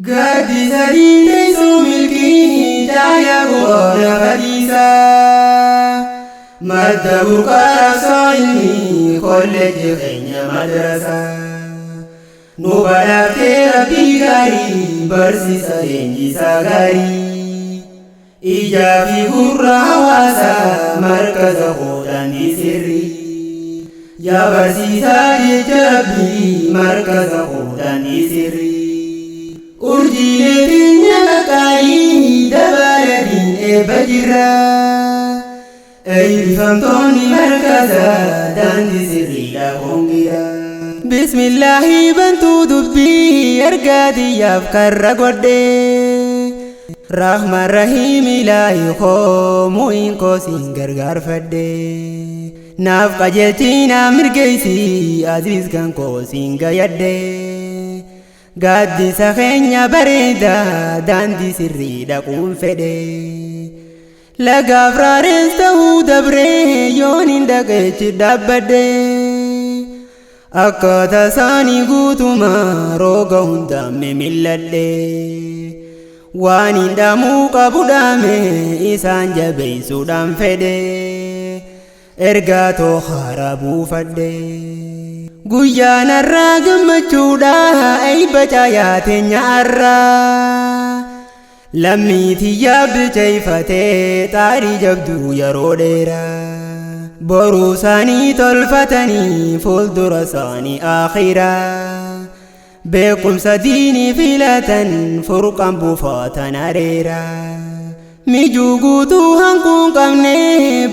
قد سدين تيسو ملكي جايا قوانا فريسا مدى برقى صايمي كولج خينيا مدرسة نوبالاف ربي غاري برسي سرينجي ساغاري إيجا في قرى حواسا مركز خودان دي سري يا برسي ساري جربي مركز خودان دي سري أرجي لدنيا مكاي دبالدين بجرا أي بفمتوني مركزا دان دي سري لهم بسم الله بنتو دبي أرقادي يفكر قدي رحمة رحيم إلهي خومو إنكو سنگرغار فدي ناف قجلتينا مرقيسي عزيز كنكو سنگ يدي قد سخينيا بريدا داندي سري دقون فدي لقا فرارين ستهو دبري يونين دقيت دبدي akkata saani guutuma rooga hundaame milladhe waan hindhamuu qabu dhaame isaan jabeessuudhaan fedhe ergaa toohara buufadhe guyyaan har'aa gammachuudha eebba caayaate nyaarraa lammiitii yaabbilcheeffatee xaarii jabduu yeroo dheeraa boruu saanii tolfatanii fuuldura saanii akhiraa beekumsa diinii filatan furqan buufatan areeraa mijuu guutuu hanquun qabne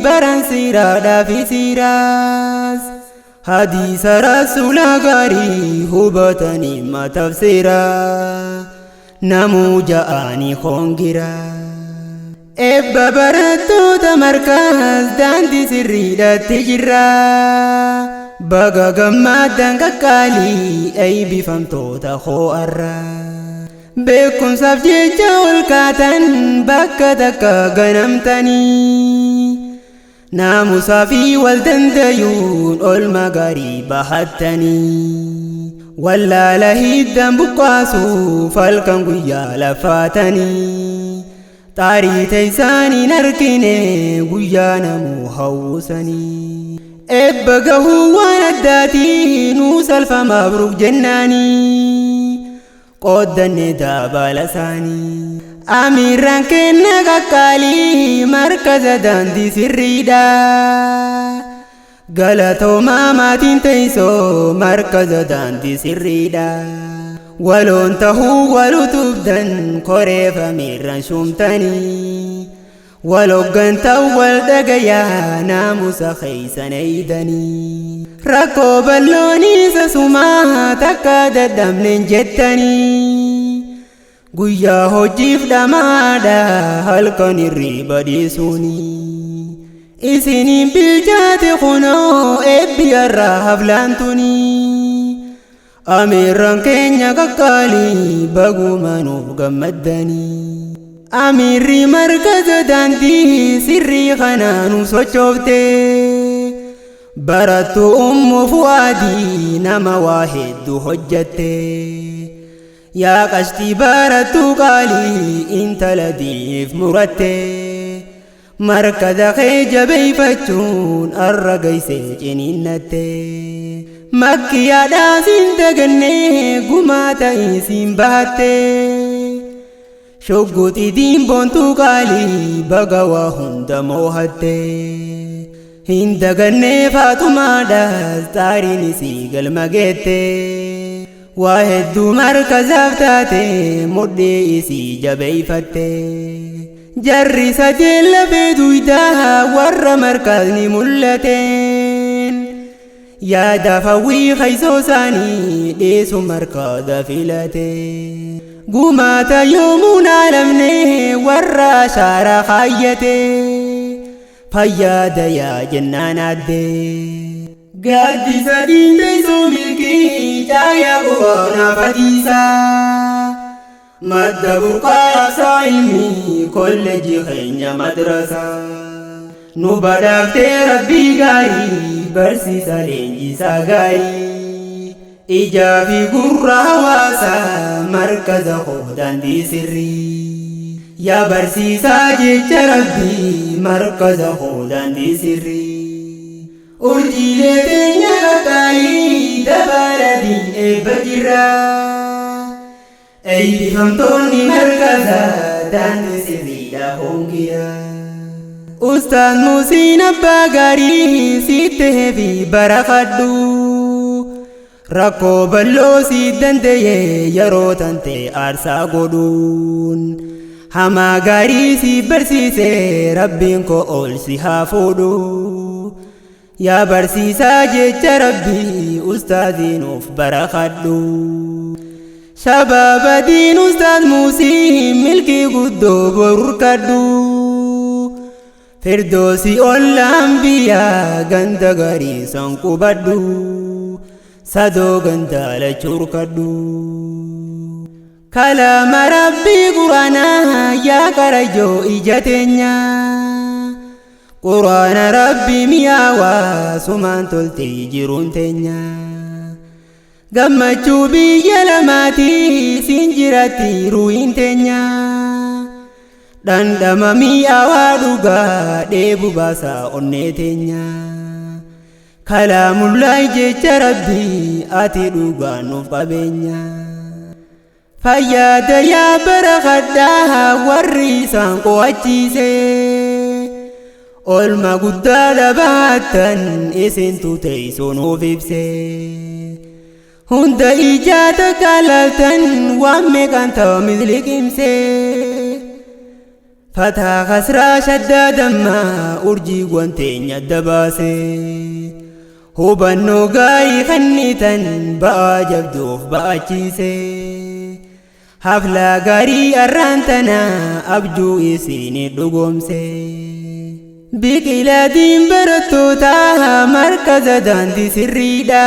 baran siiraadhaa fi siiraas hadiisa rasuula gaarii hubatanii matafsiraa namuu ja'anii hongiraa ebba barattoota markaas daandii sirriidhaatti jirra baga gammaddan qaqqaalii eebbifamtoota hoo'arra beekumsaaf jecha ol kaatan bakka takka ganamtanii naamusaa fi wal dandayuun olma gaarii bahattanii wallaala hiddan buqqaasuuf halkan guyyaa lafaatanii xaarii teessaniin argine guyyaa namuu hawwusanii ebba gahuu waan addaatii nuu salphama abruuk jennaanii qooddanne daabala isaanii amiirraan kenna qaqqaalii markaza daandii sirriidha galatoomaa maatiin teessoo markaza daandii sirriidha waloon tahuu walutubdan koreefamiirran shumtanii waloggantan wal dhagayaa naamusa keeysan eeydanii rakkoo ballooniisa sumaa takka dadhabnen jettanii guyyaa hojiif dhamaadha halkan irriiba dhiisuunii isiniin bilchaate kunoo eebbi irraa haflaantunii amiirran keenya qaqqaalii bagumanuuf gammaddanii amiirri markaza daandii sirrii kanaanu sochoofte barattu ummu fu'aadii nama waa hedduu hojjatte yaa qashtii barattu qaalii intala diif muratte markaza kee jabeeyfachuun arra geysee ciniinnatte makkiyaadhaa siin dagannee gumaa ta'ii siin bahatte shogguxii diimboontuu qaalii baga waa hunda moohatte hin dagannee faatumaadhaas xaariin isii galma geette waa hedduu markazaaf taate mudhii isii jabeeyfatte jarri sadeen lafee duydaa warra markazni mul'ateen yaada fawwii keeysoo isaanii dhiyeessu markaza filate gumaata yoomuun aalamne warra ashaaraa kaayyate fayyaada yaa jennaan adde gaaddisa diinteessoo milkii caayaa qoonaa fatiisaa madda burqaasaa ilmii kolleejii keenya madrasaa nu badhaaftee rabbii gaarii barsiisa leenjisaa gaarii ija fi gurra hawaasa markaza hodaan sirrii yaa barsiisaa jecha rabbii markaza hodaan sirrii urjiilee teenya qaqaalii dabaaladii eebba jirra eebbifamtoonni markaza daandii sirriidha hongira Ustaaz Muusiin abbaa gaarii sittee fi barakadhu rakkoo bal'oo si danda'e yeroo tante aarsaa godhuun hamaa gaarii si barsiise rabbiin koo ol si haa fuudhu yaa barsiisaa jecha rabbii ustaaziinuuf barakadhu shabaabadiin Ustaaz Muusiin milkii guddoo borurkadhu firdoosi ollaan biyyaa ganda gaarii san qubadhu sadoo ganda lachurkadhu kalaama rabbii quraanaa yaa qarajoo ija teenya quraana rabbii miyaawaa sumaan toltee jiruun teenya gammachuu biyya lamaatii siin jiratti ruuhiin teenya dhandhama mi'aawaa dhugaa dheebu baasaa onnee teenya kalaamullahi jecha rabbii ati dhugaa nuuf qabeenya fayyaada yaa barakadhaa warri isaan qo'achiise olma guddaa dhabaattan isintu teessoo nuuf ibse hunda ijaata kalaaltan waan meeqaan ta'u misliqimse Fataa khasraa shaddaa dammaa urjii wanteenya dabaase hubannoo gaayii kannitan ba'aa jabduuf ba'achiise haflaa gaarii arraantanaa abjuu isiin dhugoomse biqilaadiin barattootaa markaza daandii sirriidha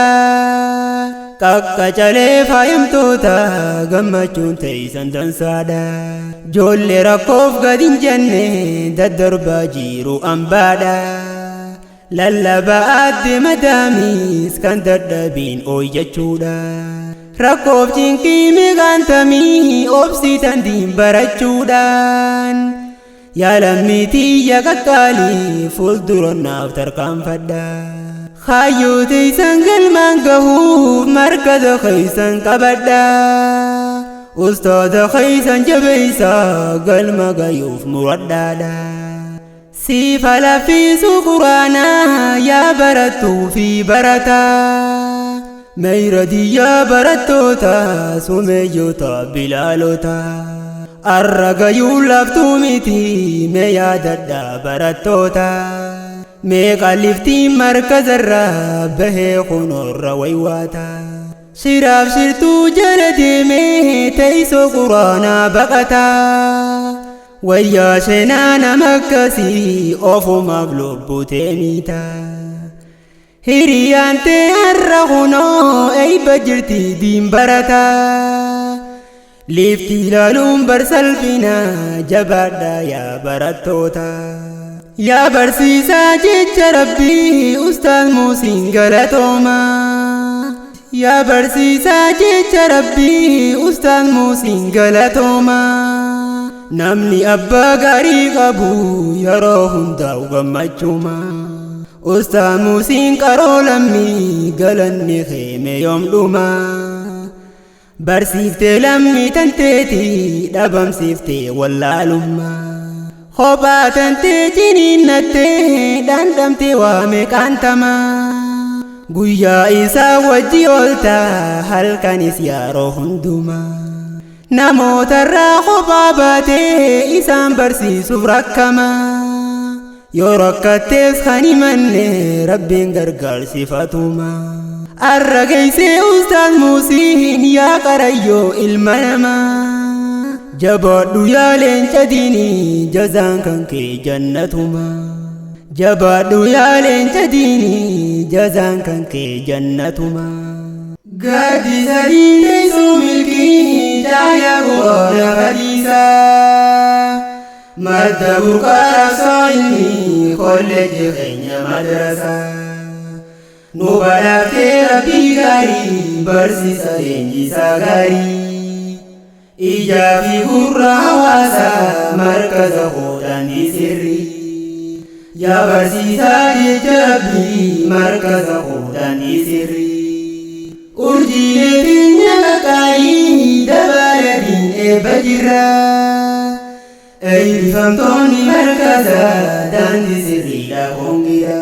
qaqqacalee faayamtoota gammachuun teessan dansaadha joollee rakkoof gadi hin jenne daddarbaa jiru ambaadha lallabaa adde madaamiis kan dadhabiin ooyi jechuudha rakkoof cinqii meeqaantamii obsitan diin barachuudhaan yaalammiitiyya qaqqaalii fuulduronnaaf tarkaanfadha Khayyoo teessan galmaan gahuuf markaza keeysan qabadha ustaada keeysan jabeeysaa galma gayuuf muradhaadha siif halaffiisuu quraanaa yaa barattuu fi barataa meeyradiyyaa barattoota sumeeyyoota bilaalota arra gayuu laftuu miti mee yaadadhaa barattoota meeqa liftiin markazarraa bahee kunorra waywaata shiraaf shirtuu jala deemee teessoo quraanaa baqataa wayyaa seenaa nama akkasii ofumaaf lubbutee miita hiriyaan tee har'a kunoo eebba jirti diin barataa lifti ilaaluun barsalphina jabaadhaa yaa barattoota yaa barsiisaa jecha rabbii Ustaaz Muusiin galatooma yaa barsiisaa jecha rabbii Ustaaz Muusiin galatooma namni abbaa gaarii qabu yeroo hundaa'u gammachuuma Ustaaz Muusiin qaroo lammii galanni keeme yoomdhuma barsiiftee lammii tanteetii dhabamsiiftee wallaalummaa Kophaa tantee ciniinnattee dhandhamtee waa meeqaantamaa guyyaa isaa wajji oolta halkanis yeroo hundumaa namootarraa kophaa baatee isaan barsiisuuf rakkama yoo rakkattees kan himanne rabbiin gargaarsifatuma arra geessee Ustaaz Muusiin yaa qarayyoo ilma namaa jabaadhu yaa leenca diinii jazaan kan kee jannatuma jabaadhu yaa leenca diinii jazaan kan kee jannatuma gaaddisa diinteessoo milkii caayaa goona fadhiisaa madda burqaa rabsaa ilmii kolleejjii keenya madrasaa nu badhaafte rabbii gaarii barsiisa leenjisaa gaarii ijaa fi gurra hawaasaa markaza qoodanii sirrii yaa barsiisaa jecha rabbii markaza qoodanii sirrii urjiilee keenya qaqaayii dabaladiin eebba jirraa eebbifamtoonni markaza daandii sirriidha hongira